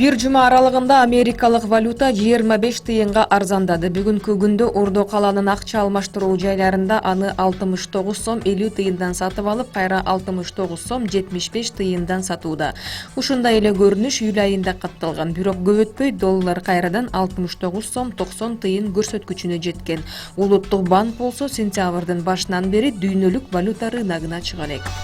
Бир жума аралыгында америкалык валюта 25 тыйынга арзандады. Бүгүнкү күндө Ордо каланын акча алмаштыруу жайларында аны 69 сом 50 тыйындан сатып алып, кайра 69 сом 75 тыйындан сатууда. Ушундай эле көрүнүш июль айында катталган. Бирок көп өтпөй доллар кайрадан 69 сом 90 тыйын көрсөткүчүнө жеткен. Улуттук банк болсо сентябрдын башынан бери дүйнөлүк валюта рыногуна чыга элек.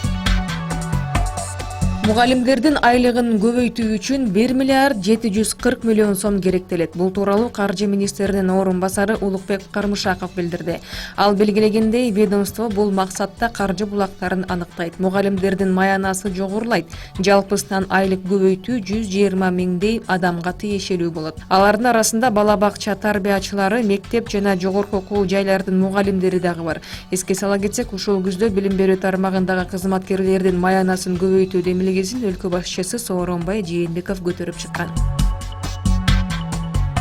Мугалимдердин айлыгын көбөйтүү үчүн 1 миллиард 740 миллион сом керектелет. Бул тууралуу Каржы министринин орун басары Улукбек Кармышаков билдирди. Ал белгилегендей, ведомство бул максатта каржы булактарын аныктайт. Мугалимдердин маянасы жогорулайт. Жалпысынан айлык көбөйтүү 120 миңдей адамга тиешелүү болот. Алардын арасында бала бакча тарбиячылары, мектеп жана жогорку окуу жайлардын мугалимдери дагы бар. Эске сала кетсек, ушул күздө билим берүү тармагындагы кызматкерлердин маянасын көбөйтүү демилгесин өлкө башчысы Сооронбай Жээнбеков көтөрүп чыккан.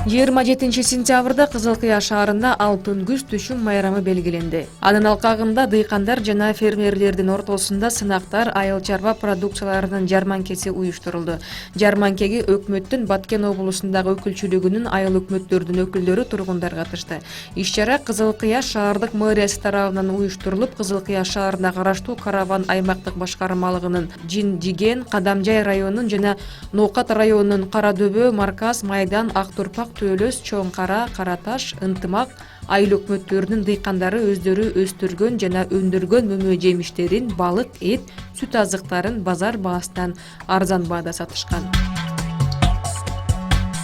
27 сентябрда Кызылкыя шаарында алтын күз түшүм майрамы белгиленди. Анын алкагында дыйкандар жана фермерлердин ортосунда сынактар, айыл чарба продукцияларынын жарманкеси уюштурулду. Жарманкеге өкмөттүн Баткен облусундагы өкүлчүлүгүнүн айыл өкмөттөрдүн өкүлдөрү, тургундар катышты. Иш-чара Кызылкыя шаардык мэриясы тарабынан уюштурулуп, Кызылкыя шаарына караштуу Караван аймактык башкармалыгынын Жин-Жиген, Кадамжай районунун жана Ноокат районунун Кара Дөбө, Марказ, Майдан, Ак Турпак, Төлөс, Чоң Кара, Караташ, Ынтымак айыл өкмөттөрүнүн дыйкандары өздөрү өстүргөн жана өндүргөн мөмө жемиштерин, балык, эт, сүт азыктарын базар баасынан арзан баада сатышкан.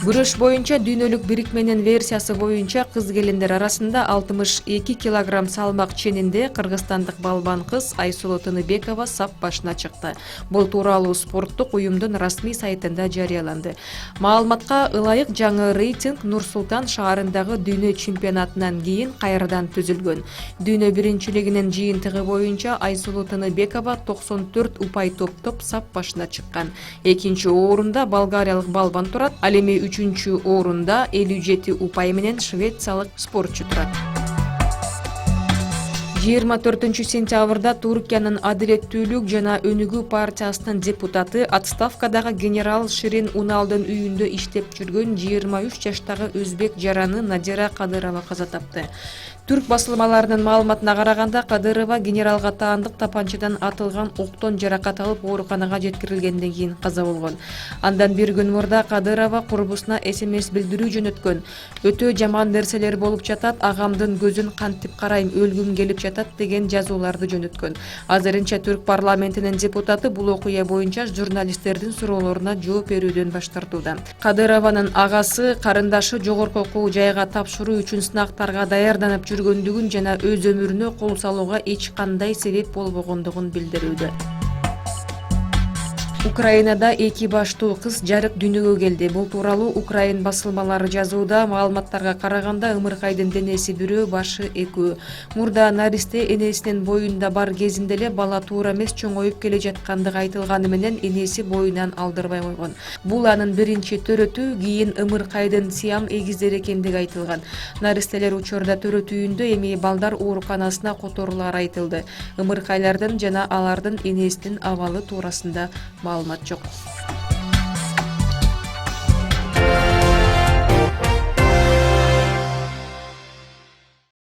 Күрөш боюнча дүйнөлүк бирикменин версиясы боюнча кыз-келиндер арасында 62 килограмм салмак ченинде кыргызстандык балбан кыз Айсулуу Тыныбекова сап башына чыкты. Бул тууралуу спорттук уюмдун расмий сайтында жарыяланды. Маалыматка ылайык, жаңы рейтинг Нур-Султан шаарындагы дүйнө чемпионатынан кийин кайрадан түзүлгөн. Дүйнө биринчилигинин жыйынтыгы боюнча Айсулуу Тыныбекова 94 упай топтоп сап башына чыккан. Экинчи орунда болгариялык балбан турат. Ал эми үчүнчү орунда 57 упай менен швециялык спортчу турат. 24 сентябрда Туркиянын Адилеттүүлүк жана өнүгүү партиясынын депутаты, отставкадагы генерал Ширин Уналдын үйүндө иштеп жүргөн 23 жаштагы өзбек жараны Надира Кадырова каза тапты. Түрк басылмаларынын маалыматына караганда, Кадырова генералга таандык тапанчадан атылган октон жаракат алып ооруканага жеткирилгенден кийин каза болгон. Андан бир күн мурда Кадырова курбусуна СМС билдирүү жөнөткөн. Өтө жаман нерселер болуп жатат, агамдын көзүн кантип карайм, өлгүм келип жатат деген жазууларды жөнөткөн. Азырынча Түрк парламентинин депутаты бул окуя боюнча журналисттердин суроолоруна жооп берүүдөн баш тартууда. Кадырованын агасы, карындашы жогорку окуу жайга тапшыруу үчүн сынактарга даярданып жүргөндүгүн жана өз өмүрүнө кол салууга эч кандай себеп болбогондугун билдирүүдө. Украинада эки баштуу кыз жарык дүйнөгө келди. Бул тууралуу Украин басылмалары жазууда. Маалыматтарга караганда, ымыркайдын денеси бирөө, башы экөө. Мурда наристе энесинин боюнда бар кезинде эле бала туура эмес чоңоюп келе жаткандыгы айтылганы менен энеси боюнан алдырбай койгон. Бул анын биринчи төрөтүү, кийин ымыркайдын Сиам эгиздери экендиги айтылган. Наристелер учурда төрөтүүндө, эми балдар ооруканасына которулары айтылды. Ымыркайлардын жана алардын энесинин абалы туурасында маалымат жок.